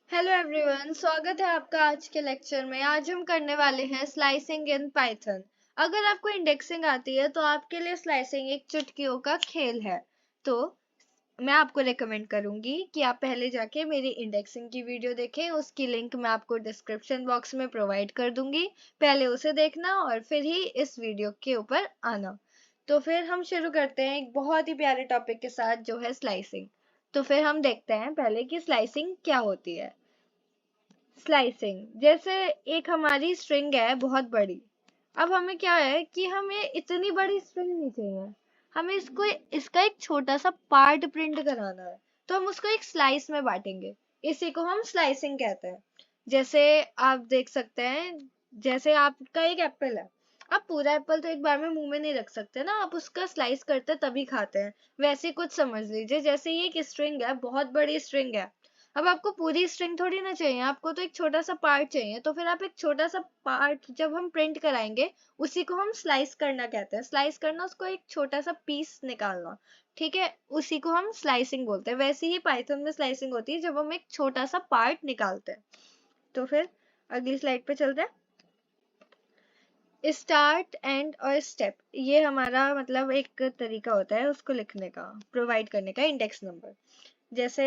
Hello everyone, स्वागत है आपका आज के लेक्चर में। आज हम करने वाले हैं स्लाइसिंग इन पाइथन। अगर आपको इंडेक्सिंग आती है तो आपके लिए स्लाइसिंग एक चुटकियों का खेल है। तो मैं आपको रेकमेंड करूंगी कि आप पहले जाके मेरी इंडेक्सिंग की वीडियो देखें। उसकी लिंक मैं आपको डिस्क्रिप्शन बॉक्स में प्रोवाइड कर दूंगी। पहले उसे देखना और फिर ही इस वीडियो के ऊपर आना। तो फिर हम शुरू करते हैं एक बहुत ही प्यारे टॉपिक के साथ, जो है स्लाइसिंग। तो फिर हम देखते हैं पहले कि स्लाइसिंग क्या होती है। स्लाइसिंग जैसे एक हमारी स्ट्रिंग है बहुत बड़ी। अब हमें क्या है कि हमें इतनी बड़ी स्ट्रिंग नहीं चाहिए, हमें इसका एक छोटा सा पार्ट प्रिंट कराना है। तो हम उसको एक स्लाइस में बांटेंगे, इसी को हम स्लाइसिंग कहते हैं। जैसे आप देख सकते हैं, जैसे आपका एक एप्पल है। आप पूरा एप्पल तो एक बार में मुंह में नहीं रख सकते ना, आप उसका स्लाइस करते तभी खाते हैं। वैसे कुछ समझ लीजिए, जैसे ये एक स्ट्रिंग है, बहुत बड़ी स्ट्रिंग है। अब आपको पूरी स्ट्रिंग थोड़ी ना चाहिए, आपको तो एक छोटा सा पार्ट चाहिए। तो फिर आप एक छोटा सा पार्ट जब हम प्रिंट कराएंगे, उसी को हम स्लाइस करना कहते हैं। स्लाइस करना, उसको एक छोटा सा पीस निकालना। ठीक है, उसी को हम स्लाइसिंग बोलते हैं। वैसे ही पाइथन में स्लाइसिंग होती है जब हम एक छोटा सा पार्ट निकालते हैं। तो फिर अगली स्लाइड पे चलते हैं। स्टार्ट, एंड और स्टेप, ये हमारा मतलब एक तरीका होता है उसको लिखने का, प्रोवाइड करने का इंडेक्स नंबर। जैसे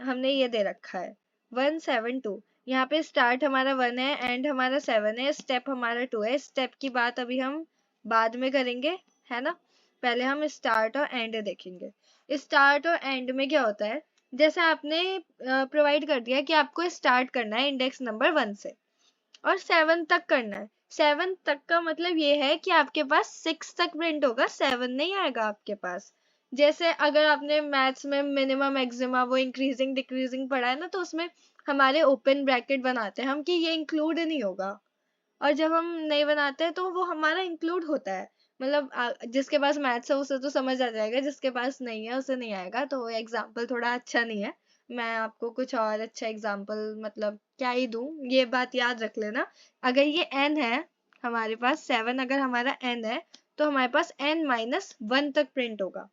हमने ये दे रखा है 172। यहाँ पे स्टार्ट हमारा 1 है, एंड हमारा 7 है, स्टेप हमारा 2 है। स्टेप की बात अभी हम बाद में करेंगे, है ना। पहले हम स्टार्ट और एंड देखेंगे। स्टार्ट और एंड में क्या होता है, जैसे आपने प्रोवाइड कर दिया कि आपको स्टार्ट करना है इंडेक्स नंबर 1 से और 7 तक करना है। 7 तक का मतलब ये है कि आपके पास 6 तक प्रिंट होगा, 7 नहीं आएगा आपके पास। जैसे अगर आपने मैथ्स में मिनिमम एक्सिमा वो इंक्रीजिंग डिक्रीजिंग पढ़ा है ना, तो उसमें हमारे ओपन ब्रैकेट बनाते हैं हम कि ये इंक्लूड नहीं होगा। और जब हम नहीं बनाते हैं तो वो हमारा इंक्लूड होता है। मतलब जिसके पास मैथ्स है उसे तो समझ आ जाएगा, जिसके पास नहीं है उसे नहीं आएगा। तो एग्जाम्पल थोड़ा अच्छा नहीं है, मैं आपको कुछ और अच्छा एग्जाम्पल मतलब क्या ही दूं, ये बात याद रख लेना। अगर ये n है, हमारे पास 7 अगर हमारा n है, तो हमारे पास n-1 तक प्रिंट होगा,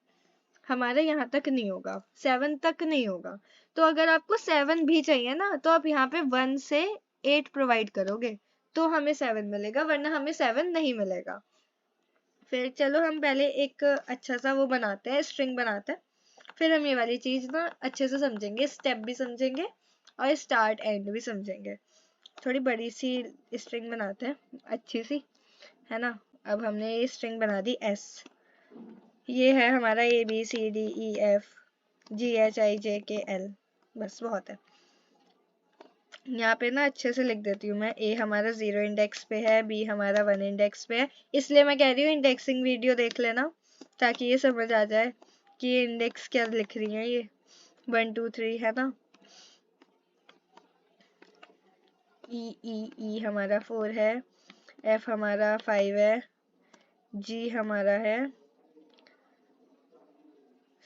हमारे यहाँ तक नहीं होगा, 7 तक नहीं होगा। तो अगर आपको 7 भी चाहिए ना, तो आप यहाँ पे 1 से 8 प्रोवाइड करोगे तो हमें 7 मिलेगा, वरना हमें 7 नहीं मिलेगा। फिर चलो हम पहले एक अच्छा सा वो बनाते हैं, स्ट्रिंग बनाते हैं। फिर हम ये वाली चीज ना अच्छे से समझेंगे, स्टेप भी समझेंगे और स्टार्ट एंड भी समझेंगे। थोड़ी बड़ी सी स्ट्रिंग बनाते हैं, अच्छी सी, है ना। अब हमने ये स्ट्रिंग बना दी S। ये है हमारा ABCDEFGHIJKL, बस बहुत है। यहाँ पे ना अच्छे से लिख देती हूँ मैं। A हमारा 0 इंडेक्स पे है, B हमारा 1 इंडेक्स पे है। इसलिए मैं कह रही हूँ इंडेक्सिंग वीडियो देख लेना, ताकि ये समझ आ जाए कि ये इंडेक्स क्या लिख रही है। ये 1 2 3 है ना। E हमारा 4 है, F हमारा 5 है, G हमारा है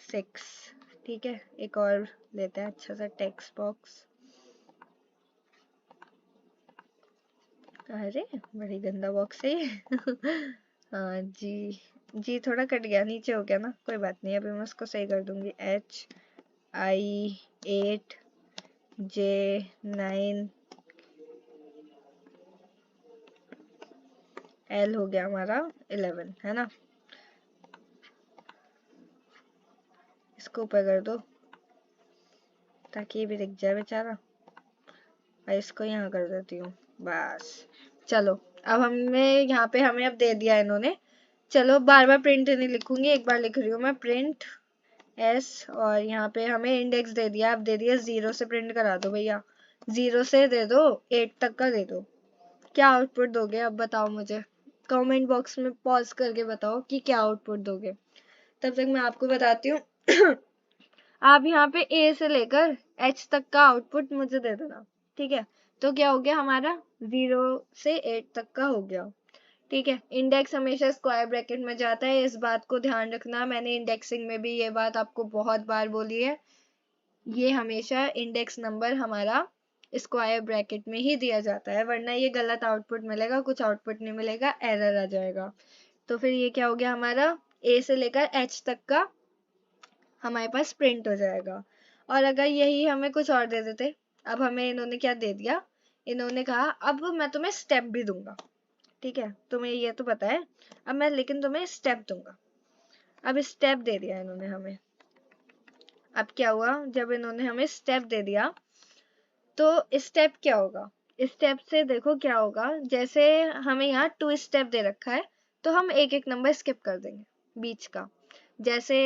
6। ठीक है, एक और लेते हैं अच्छा सा टेक्स्ट बॉक्स। अरे बड़ी गंदा बॉक्स है ये हाँ जी थोड़ा कट गया, नीचे हो गया ना, कोई बात नहीं, अभी मैं उसको सही कर दूंगी। HI8 J9 L हो गया हमारा 11, है ना। इसको ऊपर कर दो ताकि ये भी दिख जाए बेचारा, और इसको यहाँ कर देती हूँ, बस। चलो, अब हमें यहाँ पे हमें अब दे दिया इन्होंने। चलो बार बार प्रिंट नहीं लिखूंगी, एक बार लिख रही हूँ मैं, प्रिंट S। और यहाँ पे हमें इंडेक्स दे दिया, अब दे दिया 0 से प्रिंट करा दो भैया, 0 से दे दो 8 तक का दे दो। क्या आउटपुट दोगे अब बताओ मुझे, कमेंट बॉक्स में पॉज करके बताओ कि क्या आउटपुट दोगे। तब तक मैं आपको बताती हूँ आप यहाँ पे A से लेकर H तक का आउटपुट मुझे दे देना। ठीक है, तो क्या हो गया हमारा 0 से 8 तक का हो गया। ठीक है, इंडेक्स हमेशा स्क्वायर ब्रैकेट में जाता है, इस बात को ध्यान रखना। मैंने इंडेक्सिंग में भी ये बात आपको बहुत बार बोली है, ये हमेशा इंडेक्स नंबर हमारा स्क्वायर ब्रैकेट में ही दिया जाता है, वरना ये गलत आउटपुट मिलेगा, कुछ आउटपुट नहीं मिलेगा, एरर आ जाएगा। तो फिर ये क्या हो गया हमारा, A से लेकर H तक का हमारे पास प्रिंट हो जाएगा। और अगर यही हमें कुछ और दे देते, अब हमें इन्होंने क्या दे दिया, इन्होंने कहा अब मैं तुम्हें स्टेप भी दूंगा, ठीक है, तुम्हें ये तो पता है, अब मैं लेकिन तुम्हें स्टेप दूंगा। अब स्टेप दे दिया इन्होंने हमें। अब क्या हुआ, जब इन्होंने हमें स्टेप दे दिया तो स्टेप क्या होगा, स्टेप से देखो क्या होगा, जैसे हमें यहाँ 2 स्टेप दे रखा है तो हम एक एक नंबर स्किप कर देंगे बीच का। जैसे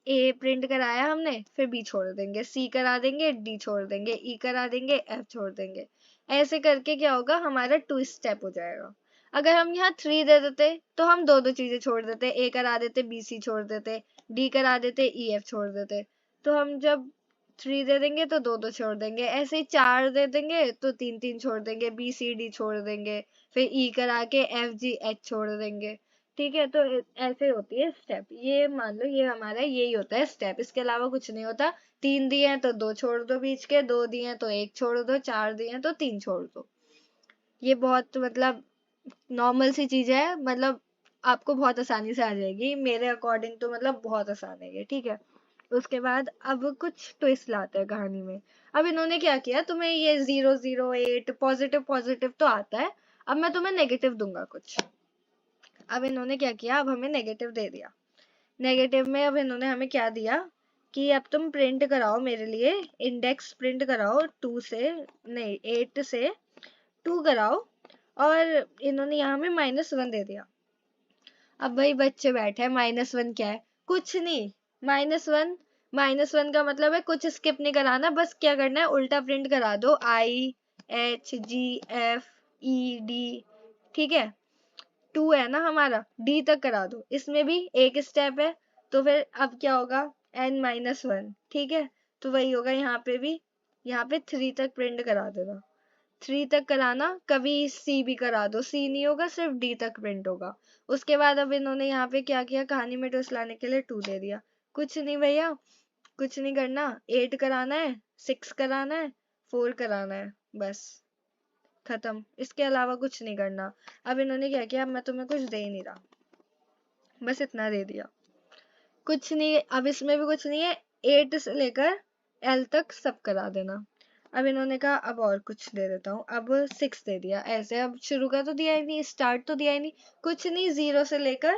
ए प्रिंट कराया हमने, फिर बी छोड़ देंगे, सी करा देंगे, डी छोड़ देंगे, ई करा देंगे, एफ छोड़ देंगे। ऐसे करके क्या होगा, हमारा 2 स्टेप हो जाएगा। अगर हम यहाँ 3 दे देते तो हम दो दो चीजें छोड़ देते, ए करा देते, बी सी छोड़ देते, डी करा देते, ई एफ छोड़ देते। तो हम जब 3 दे देंगे तो दो दो छोड़ देंगे, ऐसे ही 4 दे देंगे तो तीन तीन छोड़ देंगे, बी सी डी छोड़ देंगे, फिर ई करा के एफ जी एच छोड़ देंगे। ठीक है, तो ऐसे होती है स्टेप। ये मान लो ये हमारा यही होता है स्टेप, इसके अलावा कुछ नहीं होता। 3 दिए हैं तो 2 छोड़ दो बीच के, 2 दिए हैं तो 1 छोड़ दो, 4 दिए हैं तो 3 छोड़ दो। ये बहुत मतलब नॉर्मल सी चीज है, मतलब आपको बहुत आसानी से आ जाएगी, मेरे अकॉर्डिंग तो मतलब बहुत आसान है ये, ठीक है। उसके बाद अब कुछ ट्विस्ट लाते हैं कहानी में। अब इन्होंने क्या किया, तुम्हें ये 008 पॉजिटिव पॉजिटिव तो आता है, अब मैं तुम्हें नेगेटिव दूंगा कुछ। अब इन्होंने क्या किया, अब हमें नेगेटिव दे दिया। नेगेटिव में अब इन्होंने हमें क्या दिया कि अब तुम प्रिंट कराओ मेरे लिए, इंडेक्स प्रिंट कराओ 2 से, नहीं 8 से 2 कराओ, और इन्होंने यहाँ में -1 दे दिया। अब भाई बच्चे बैठे हैं, -1 क्या है, कुछ नहीं, -1, -1 का मतलब है कुछ स्किप नहीं कराना, बस क्या करना है उल्टा प्रिंट करा दो, IHGFED, ठीक है। 2 है ना हमारा, D तक करा दो, इसमें भी एक स्टेप है, तो फिर अब क्या होगा N-1, ठीक है। तो वही होगा यहाँ पे भी, यहाँ पे 3 तक प्रिंट करा देना, 3 तक कराना, कभी सी भी करा दो, सी नहीं होगा, सिर्फ डी तक प्रिंट होगा। उसके बाद अब इन्होंने यहाँ पे क्या किया, कहानी में ट्विस्ट लाने के लिए 2 दे दिया। कुछ नहीं भैया, कुछ नहीं करना, 8 कराना है, 6 कराना है, 4 कराना है, बस खत्म, इसके अलावा कुछ नहीं करना। अब इन्होंने क्या किया, अब मैं तुम्हें कुछ दे ही नहीं रहा, बस इतना दे दिया, कुछ नहीं, अब इसमें भी कुछ नहीं है, 8 से लेकर L तक सब करा देना। अब इन्होंने कहा अब और कुछ दे देता हूँ, अब 6 दे दिया, ऐसे अब शुरू का तो दिया ही नहीं, स्टार्ट तो दिया ही नहीं, कुछ नहीं, 0 से लेकर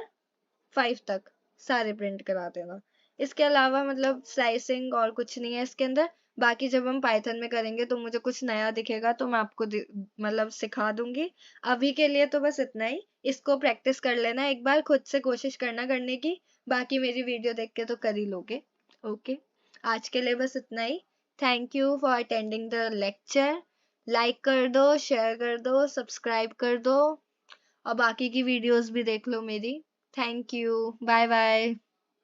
5 तक सारे प्रिंट करा देना। इसके अलावा मतलब स्लाइसिंग और कुछ नहीं है इसके अंदर। बाकी जब हम पाइथन में करेंगे तो मुझे कुछ नया दिखेगा तो मैं आपको मतलब सिखा दूंगी। अभी के लिए तो बस इतना ही, इसको प्रैक्टिस कर लेना एक बार, खुद से कोशिश करना करने की, बाकी मेरी वीडियो देख के तो कर ही लोगे। ओके, आज के लिए बस इतना ही। Thank you for attending the lecture. Like कर दो, शेयर कर दो, सब्सक्राइब कर दो, और बाकी की वीडियोस भी देख लो मेरी। Thank you, bye bye.